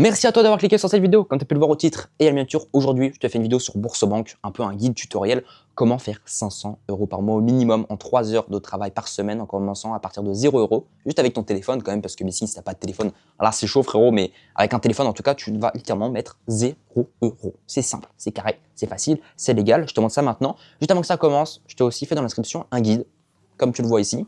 Merci à toi d'avoir cliqué sur cette vidéo. Comme tu as pu le voir au titre et à la miniature, aujourd'hui, je te fais une vidéo sur Boursobank, un peu un guide tutoriel, comment faire 500 € par mois au minimum en 3 heures de travail par semaine en commençant à partir de 0 €, juste avec ton téléphone quand même, parce que ici, si tu n'as pas de téléphone, là c'est chaud frérot, mais avec un téléphone en tout cas, tu vas littéralement mettre 0 €. C'est simple, c'est carré, c'est facile, c'est légal. Je te montre ça maintenant. Juste avant que ça commence, je t'ai aussi fait dans l'inscription un guide, comme tu le vois ici.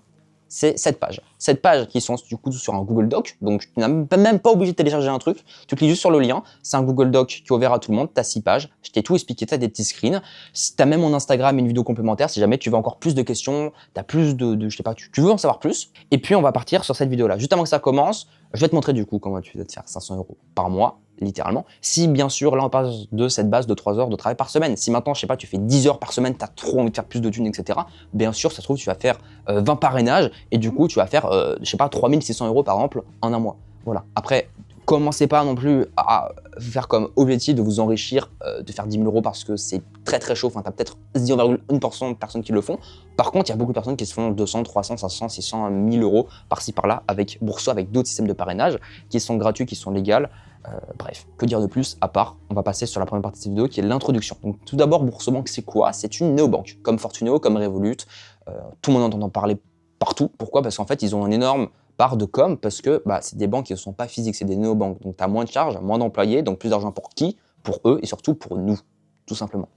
C'est cette page. Cette page qui sont du coup sur un Google Doc, donc tu n'as même pas obligé de télécharger un truc, tu cliques juste sur le lien, c'est un Google Doc qui est ouvert à tout le monde, tu as 6 pages, je t'ai tout expliqué, tu as des petits screens, tu as même mon Instagram et une vidéo complémentaire si jamais tu veux encore plus de questions, tu as plus je sais pas, tu veux en savoir plus, et puis on va partir sur cette vidéo-là. Juste avant que ça commence, je vais te montrer du coup comment tu vas te faire 500 € par mois, littéralement. Si bien sûr, là on passe de cette base de 3 heures de travail par semaine. Si maintenant, je sais pas, tu fais 10 heures par semaine, tu as trop envie de faire plus de thunes, etc. Bien sûr, ça se trouve, tu vas faire 20 parrainages et du coup, tu vas faire, je sais pas, 3600 € par exemple en un mois. Voilà. Après, commencez pas non plus à faire comme objectif de vous enrichir, de faire 10 000 € parce que c'est très très chaud. Enfin, tu as peut-être 0,1% de personnes qui le font. Par contre, il y a beaucoup de personnes qui se font 200, 300, 500, 600, 1000 € par-ci par-là avec Bourso, avec d'autres systèmes de parrainage qui sont gratuits, qui sont légaux. Bref, que dire de plus à part, on va passer sur la première partie de cette vidéo qui est l'introduction. Donc tout d'abord, Boursobank, c'est quoi? C'est une néobanque, comme Fortuneo, comme Revolut. Tout le monde entend parler partout. Pourquoi? Parce qu'en fait, ils ont une énorme part de com, parce que c'est des banques qui ne sont pas physiques, c'est des néobanques. Donc tu as moins de charges, moins d'employés, donc plus d'argent pour qui? Pour eux et surtout pour nous, tout simplement.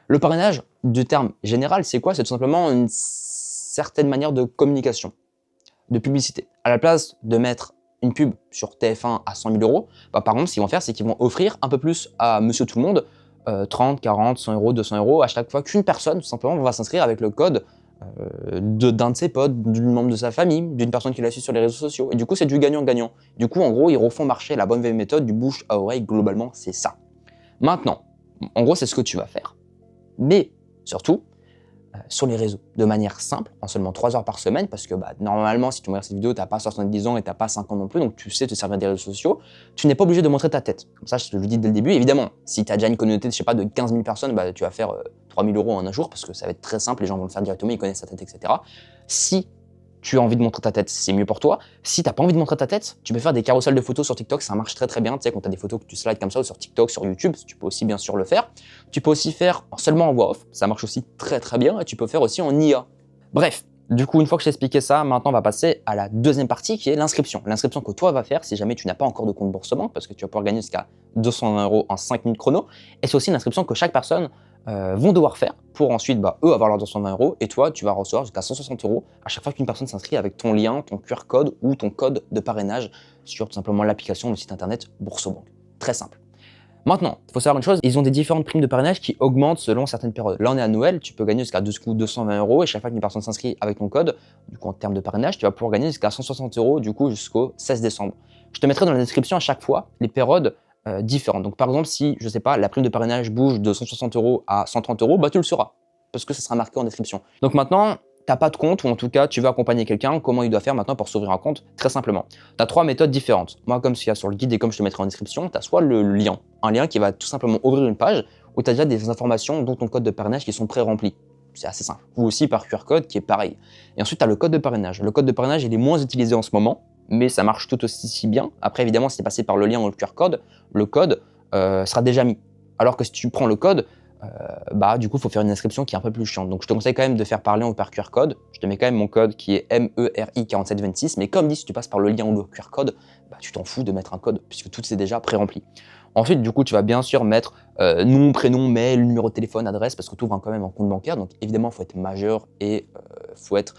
Le parrainage, du terme général, c'est quoi? C'est tout simplement une certaine manière de communication, de publicité. À la place de mettre une pub sur TF1 à 100 000 €, par exemple, ce qu'ils vont faire, c'est qu'ils vont offrir un peu plus à monsieur tout le monde, 30, 40, 100 €, 200 € à chaque fois qu'une personne, tout simplement, va s'inscrire avec le code d'un de ses potes, d'un membre de sa famille, d'une personne qui l'a suivi sur les réseaux sociaux. Et du coup, c'est du gagnant-gagnant. Du coup, en gros, ils refont marcher la bonne vieille méthode du bouche à oreille. Globalement, c'est ça. Maintenant, en gros, c'est ce que tu vas faire. Mais surtout, sur les réseaux, de manière simple, en seulement 3 heures par semaine, parce que normalement, si tu regardes cette vidéo, tu n'as pas 70 ans et tu n'as pas 5 ans non plus, donc tu sais te servir des réseaux sociaux, tu n'es pas obligé de montrer ta tête. Comme ça, je te le dis dès le début. Évidemment, si tu as déjà une communauté, je sais pas, de 15 000 personnes, tu vas faire 3 000 € en un jour, parce que ça va être très simple, les gens vont le faire directement, ils connaissent ta tête, etc. Si tu as envie de montrer ta tête, c'est mieux pour toi. Si tu n'as pas envie de montrer ta tête, tu peux faire des carousels de photos sur TikTok, ça marche très très bien. Tu sais, quand tu as des photos que tu slides comme ça, ou sur TikTok, sur YouTube, tu peux aussi bien sûr le faire. Tu peux aussi faire seulement en voix off, ça marche aussi très très bien, et tu peux faire aussi en IA. Bref, du coup, une fois que j'ai expliqué ça, maintenant on va passer à la deuxième partie qui est l'inscription. L'inscription que toi vas faire si jamais tu n'as pas encore de compte Boursobank, parce que tu vas pouvoir gagner jusqu'à 220 € en 5 minutes chrono. Et c'est aussi une inscription que chaque personne vont devoir faire pour ensuite eux avoir leurs 220 € et toi tu vas recevoir jusqu'à 160 € à chaque fois qu'une personne s'inscrit avec ton lien, ton QR code ou ton code de parrainage sur tout simplement l'application, le site internet Boursobank. Très simple. Maintenant, il faut savoir une chose, ils ont des différentes primes de parrainage qui augmentent selon certaines périodes. Là, on est à Noël, tu peux gagner jusqu'à 220 € et chaque fois qu'une personne s'inscrit avec ton code, du coup en termes de parrainage, tu vas pouvoir gagner jusqu'à 160 € du coup jusqu'au 16 décembre. Je te mettrai dans la description à chaque fois les périodes différentes. Donc par exemple, si, je sais pas, la prime de parrainage bouge de 160 € à 130 €, tu le sauras, parce que ça sera marqué en description. Donc maintenant, t'as pas de compte, ou en tout cas, tu veux accompagner quelqu'un, comment il doit faire maintenant pour s'ouvrir un compte? Très simplement. Tu as 3 méthodes différentes. Moi, comme ce qu'il y a sur le guide et comme je te mettrai en description, tu as soit le lien, un lien qui va tout simplement ouvrir une page où tu as déjà des informations dont ton code de parrainage qui sont pré-remplis. C'est assez simple. Ou aussi par QR code qui est pareil. Et ensuite, tu as le code de parrainage. Le code de parrainage, il est moins utilisé en ce moment, mais ça marche tout aussi bien. Après, évidemment, si tu es passé par le lien ou le QR code, le code sera déjà mis. Alors que si tu prends le code, du coup, il faut faire une inscription qui est un peu plus chiante. Donc, je te conseille quand même de faire par lien ou par QR code. Je te mets quand même mon code qui est MERI4726. Mais comme dit, si tu passes par le lien ou le QR code, tu t'en fous de mettre un code puisque tout c'est déjà pré-rempli. Ensuite, du coup, tu vas bien sûr mettre nom, prénom, mail, numéro de téléphone, adresse parce que tu ouvres quand même un compte bancaire. Donc, évidemment, il faut être majeur et il faut être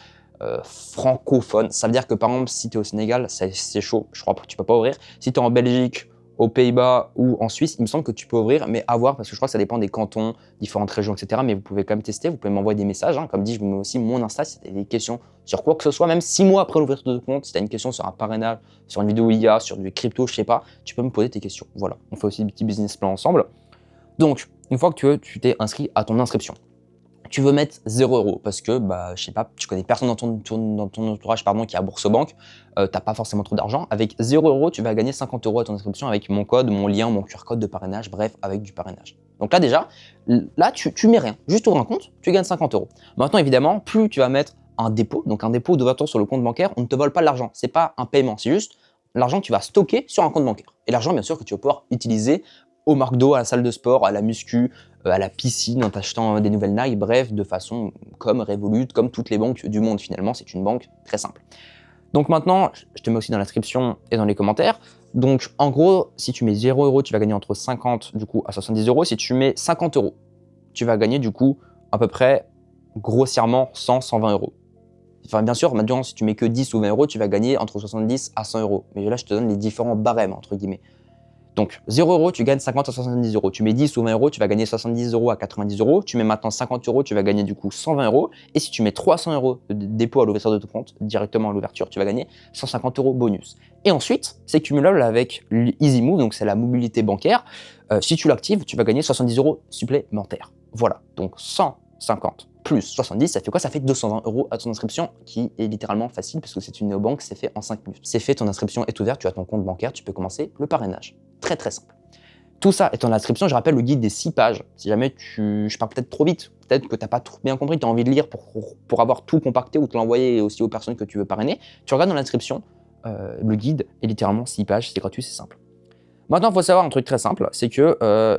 francophone. Ça veut dire que par exemple, si tu es au Sénégal, c'est chaud. Je crois que tu peux pas ouvrir. Si tu es en Belgique, aux Pays-Bas ou en Suisse, il me semble que tu peux ouvrir, mais à voir, parce que je crois que ça dépend des cantons, différentes régions, etc. Mais vous pouvez quand même tester, vous pouvez m'envoyer des messages. Comme dit, je vous mets aussi mon Insta si tu as des questions sur quoi que ce soit, même 6 mois après l'ouverture de compte, si tu as une question sur un parrainage, sur une vidéo IA, sur du crypto, je sais pas, tu peux me poser tes questions. Voilà, on fait aussi des petits business plans ensemble. Donc, une fois que tu t'es inscrit à ton inscription, tu veux mettre 0 € parce que, je sais pas, tu connais personne dans ton entourage qui est à Boursobank, t'as pas forcément trop d'argent. Avec 0 €, tu vas gagner 50 € à ton inscription avec mon code, mon lien, mon QR code de parrainage, bref, avec du parrainage. Donc là déjà, là tu mets rien, juste ouvre un compte, tu gagnes 50 €. Maintenant évidemment, plus tu vas mettre un dépôt, donc un dépôt d'ouverture sur le compte bancaire, on ne te vole pas de l'argent, c'est pas un paiement, c'est juste l'argent que tu vas stocker sur un compte bancaire. Et l'argent, bien sûr, que tu vas pouvoir utiliser au McDo, à la salle de sport, à la muscu, à la piscine, en t'achetant des nouvelles Nike, bref, de façon comme Revolut, comme toutes les banques du monde finalement, c'est une banque très simple. Donc maintenant, je te mets aussi dans la description et dans les commentaires. Donc en gros, si tu mets 0 euros, tu vas gagner entre 50 du coup à 70 euros. Si tu mets 50 euros, tu vas gagner du coup à peu près grossièrement 100-120 euros. Enfin, bien sûr, maintenant, si tu mets que 10 ou 20 euros, tu vas gagner entre 70 à 100 euros. Mais là, je te donne les différents barèmes, entre guillemets. Donc, 0 euros, tu gagnes 50 à 70 euros. Tu mets 10 ou 20 euros, tu vas gagner 70 euros à 90 euros. Tu mets maintenant 50 euros, tu vas gagner du coup 120 euros. Et si tu mets 300 euros de dépôt à l'ouverture de ton compte, directement à l'ouverture, tu vas gagner 150 euros bonus. Et ensuite, c'est cumulable avec EasyMove, donc c'est la mobilité bancaire. Si tu l'actives, tu vas gagner 70 euros supplémentaires. Voilà, donc 150 plus 70, ça fait quoi? Ça fait 220 euros à ton inscription, qui est littéralement facile parce que c'est une néobanque, c'est fait en 5 minutes. C'est fait, ton inscription est ouverte, tu as ton compte bancaire, tu peux commencer le parrainage. Très très simple. Tout ça est en description, je rappelle le guide des 6 pages. Si jamais je parle peut-être trop vite, peut-être que tu n'as pas tout bien compris, tu as envie de lire pour avoir tout compacté ou te l'envoyer aussi aux personnes que tu veux parrainer, tu regardes dans la description, le guide est littéralement 6 pages, c'est gratuit, c'est simple. Maintenant, il faut savoir un truc très simple, c'est que,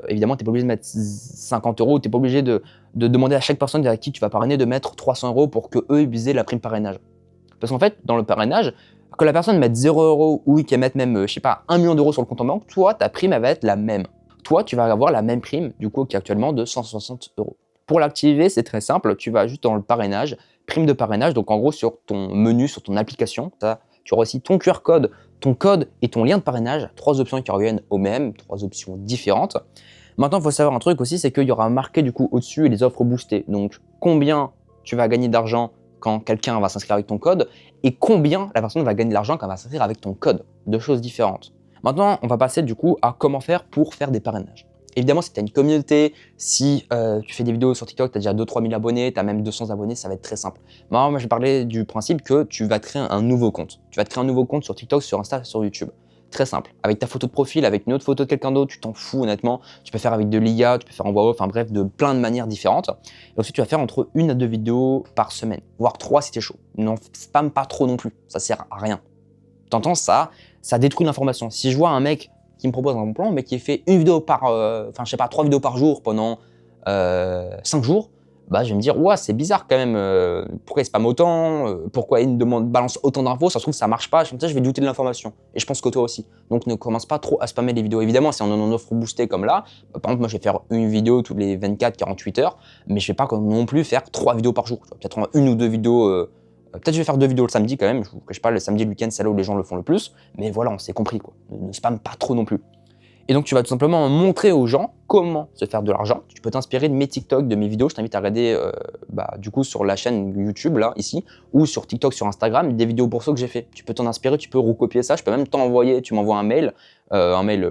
évidemment, tu n'es pas obligé de mettre 50 euros, tu n'es pas obligé de demander à chaque personne à qui tu vas parrainer de mettre 300 euros pour qu'eux viser la prime parrainage. Parce qu'en fait, dans le parrainage, que la personne mette 0 euros ou qu'elle mette même, je sais pas, 1 million d'euros sur le compte en banque, toi, ta prime, elle va être la même. Toi, tu vas avoir la même prime, du coup, qui est actuellement de 160 euros. Pour l'activer, c'est très simple, tu vas juste dans le parrainage, prime de parrainage, donc en gros, sur ton menu, sur ton application, tu auras aussi ton QR code, ton code et ton lien de parrainage, 3 options qui reviennent au même, 3 options différentes. Maintenant, il faut savoir un truc aussi, c'est qu'il y aura marqué du coup au-dessus les offres boostées. Donc, combien tu vas gagner d'argent quand quelqu'un va s'inscrire avec ton code et combien la personne va gagner de l'argent quand elle va s'inscrire avec ton code. Deux choses différentes. Maintenant, on va passer du coup à comment faire pour faire des parrainages. Évidemment, si tu as une communauté, si tu fais des vidéos sur TikTok, tu as déjà 2-3 000 abonnés, tu as même 200 abonnés, ça va être très simple. Moi, je parlais du principe que tu vas te créer un nouveau compte. Tu vas te créer un nouveau compte sur TikTok, sur Insta, sur YouTube. Très simple. Avec ta photo de profil, avec une autre photo de quelqu'un d'autre, tu t'en fous honnêtement. Tu peux faire avec de l'IA, tu peux faire en voix off, enfin bref, de plein de manières différentes. Et ensuite, tu vas faire entre 1 à 2 vidéos par semaine, voire 3 si t'es chaud. Non, spam pas trop non plus, ça sert à rien. T'entends ça détruit l'information. Si je vois un mec qui me propose un plan, mais qui fait une vidéo par, enfin je sais pas, 3 vidéos par jour pendant 5 jours, bah je vais me dire, ouais, c'est bizarre quand même, pourquoi il spam autant, pourquoi il me balance autant d'infos, ça se trouve ça marche pas, comme ça je vais douter de l'information. Et je pense que toi aussi. Donc ne commence pas trop à spammer les vidéos. Évidemment, si on en offre boostée comme là, bah, par exemple, moi je vais faire une vidéo toutes les 24-48 heures, mais je vais pas non plus faire 3 vidéos par jour. Peut-être une ou deux vidéos. Peut-être je vais faire 2 vidéos le samedi quand même, je vous cache pas, le samedi et le week-end c'est là où les gens le font le plus, mais voilà, on s'est compris quoi, ne spam pas trop non plus. Et donc tu vas tout simplement montrer aux gens comment se faire de l'argent. Tu peux t'inspirer de mes TikTok, de mes vidéos, je t'invite à regarder du coup sur la chaîne YouTube là, ici, ou sur TikTok, sur Instagram, des vidéos bourseaux que j'ai fait. Tu peux t'en inspirer, tu peux recopier ça, je peux même t'envoyer, tu m'envoies un mail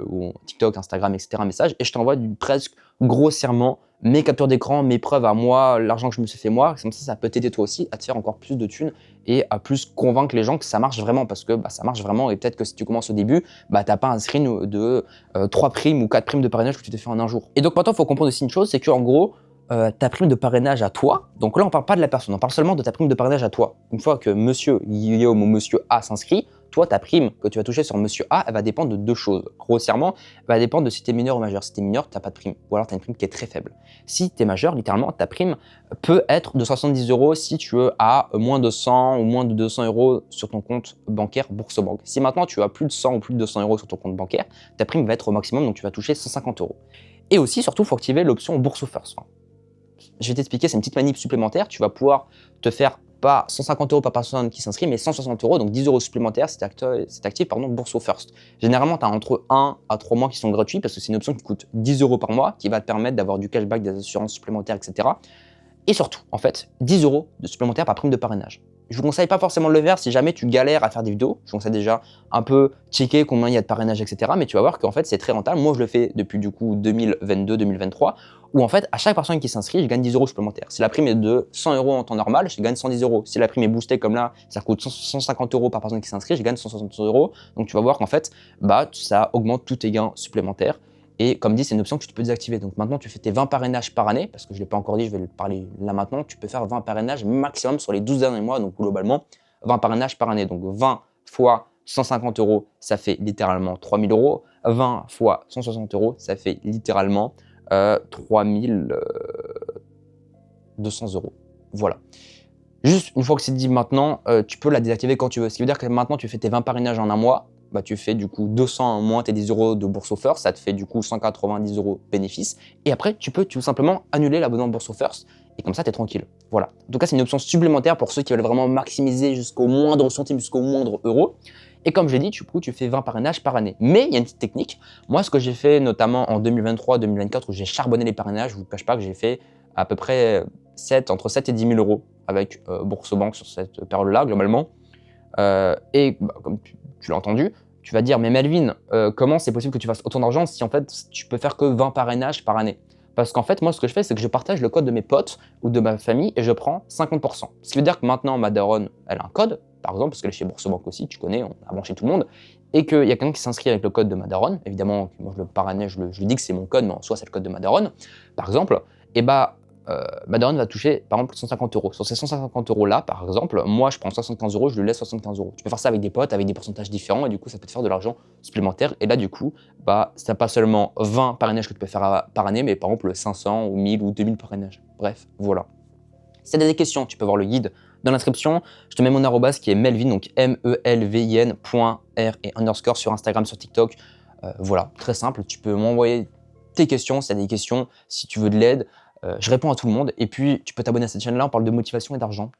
ou TikTok, Instagram, etc., un message, et je t'envoie presque grossièrement mes captures d'écran, mes preuves à moi, l'argent que je me suis fait moi, comme ça peut t'aider toi aussi à te faire encore plus de thunes et à plus convaincre les gens que ça marche vraiment, parce que ça marche vraiment, et peut-être que si tu commences au début, t'as pas un screen de 3 primes ou 4 primes de parrainage que tu t'es fait en un jour. Et donc maintenant, il faut comprendre aussi une chose, c'est que en gros, ta prime de parrainage à toi, donc là on parle pas de la personne, on parle seulement de ta prime de parrainage à toi. Une fois que monsieur Guillaume ou monsieur A s'inscrit, toi ta prime que tu vas toucher sur monsieur A, elle va dépendre de 2 choses. Grossièrement, elle va dépendre de si tu es mineur ou majeur. Si tu es mineur, tu n'as pas de prime, ou alors tu as une prime qui est très faible. Si tu es majeur, littéralement, ta prime peut être de 70 euros si tu as moins de 100 ou moins de 200 euros sur ton compte bancaire Boursobank. Si maintenant tu as plus de 100 ou plus de 200 euros sur ton compte bancaire, ta prime va être au maximum, donc tu vas toucher 150 euros. Et aussi, surtout, il faut activer l'option Bourse First. Enfin, je vais t'expliquer, c'est une petite manip supplémentaire. Tu vas pouvoir te faire pas 150 euros par personne qui s'inscrit, mais 160 euros, donc 10 euros supplémentaires si tu actives Bourse First. Généralement, tu as entre 1 à 3 mois qui sont gratuits parce que c'est une option qui coûte 10 euros par mois, qui va te permettre d'avoir du cashback, des assurances supplémentaires, etc. Et surtout, en fait, 10 euros de supplémentaire par prime de parrainage. Je vous conseille pas forcément de le faire si jamais tu galères à faire des vidéos. Je vous conseille déjà un peu checker combien il y a de parrainage, etc. Mais tu vas voir qu'en fait, c'est très rentable. Moi, je le fais depuis du coup 2022-2023, où en fait, à chaque personne qui s'inscrit, je gagne 10 euros supplémentaires. Si la prime est de 100 euros en temps normal, je gagne 110 euros. Si la prime est boostée comme là, ça coûte 150 euros par personne qui s'inscrit, je gagne 160 euros. Donc tu vas voir qu'en fait, ça augmente tous tes gains supplémentaires. Et comme dit, c'est une option que tu peux désactiver. Donc maintenant, tu fais tes 20 parrainages par année, parce que je ne l'ai pas encore dit, je vais le parler là maintenant. Tu peux faire 20 parrainages maximum sur les 12 derniers mois, donc globalement, 20 parrainages par année. Donc 20 fois 150 euros, ça fait littéralement 3000 euros. 20 fois 160 euros, ça fait littéralement 3200 euros. Voilà. Juste une fois que c'est dit maintenant, tu peux la désactiver quand tu veux. Ce qui veut dire que maintenant, tu fais tes 20 parrainages en un mois. Bah, tu fais du coup 200 moins tes 10 euros de bourse au first, ça te fait du coup 190 euros bénéfice. Et après, tu peux tout simplement annuler l'abonnement bourse au first et comme ça, tu es tranquille. Voilà. En tout cas, c'est une option supplémentaire pour ceux qui veulent vraiment maximiser jusqu'au moindre centime, jusqu'au moindre euro. Et comme je l'ai dit, du coup, tu fais 20 parrainages par année. Mais il y a une petite technique. Moi, ce que j'ai fait notamment en 2023-2024, où j'ai charbonné les parrainages, je ne vous cache pas que j'ai fait à peu près entre 7 et 10 000 euros avec Boursobank sur cette période-là, globalement. Comme tu l'as entendu, tu vas dire, mais Melvin, comment c'est possible que tu fasses autant d'argent si en fait tu peux faire que 20 parrainages par année? Parce qu'en fait, moi, ce que je fais, c'est que je partage le code de mes potes ou de ma famille et je prends 50%. Ce qui veut dire que maintenant, ma daronne, elle a un code, par exemple, parce qu'elle est chez Boursobank aussi, tu connais, on a branché tout le monde, et qu'il y a quelqu'un qui s'inscrit avec le code de ma daronne. Évidemment, moi, je le parrainais, je lui dis que c'est mon code, mais en soi, c'est le code de ma daronne, par exemple. Et bah, ma daronne va toucher par exemple 150 euros. Sur ces 150 euros là, par exemple, moi je prends 75 euros, je lui laisse 75 euros. Tu peux faire ça avec des potes, avec des pourcentages différents, et du coup ça peut te faire de l'argent supplémentaire. Et là, du coup, bah, c'est pas seulement 20 parrainages que tu peux faire par année, mais par exemple 500 ou 1000 ou 2000 parrainages. Bref, voilà. Si tu as des questions, tu peux voir le guide dans l'inscription. Je te mets mon arrobas qui est Melvin, donc MELVIN.R et underscore sur Instagram, sur TikTok. Voilà, très simple. Tu peux m'envoyer tes questions si tu as des questions, si tu veux de l'aide. Je réponds à tout le monde. Et puis, tu peux t'abonner à cette chaîne-là. On parle de motivation et d'argent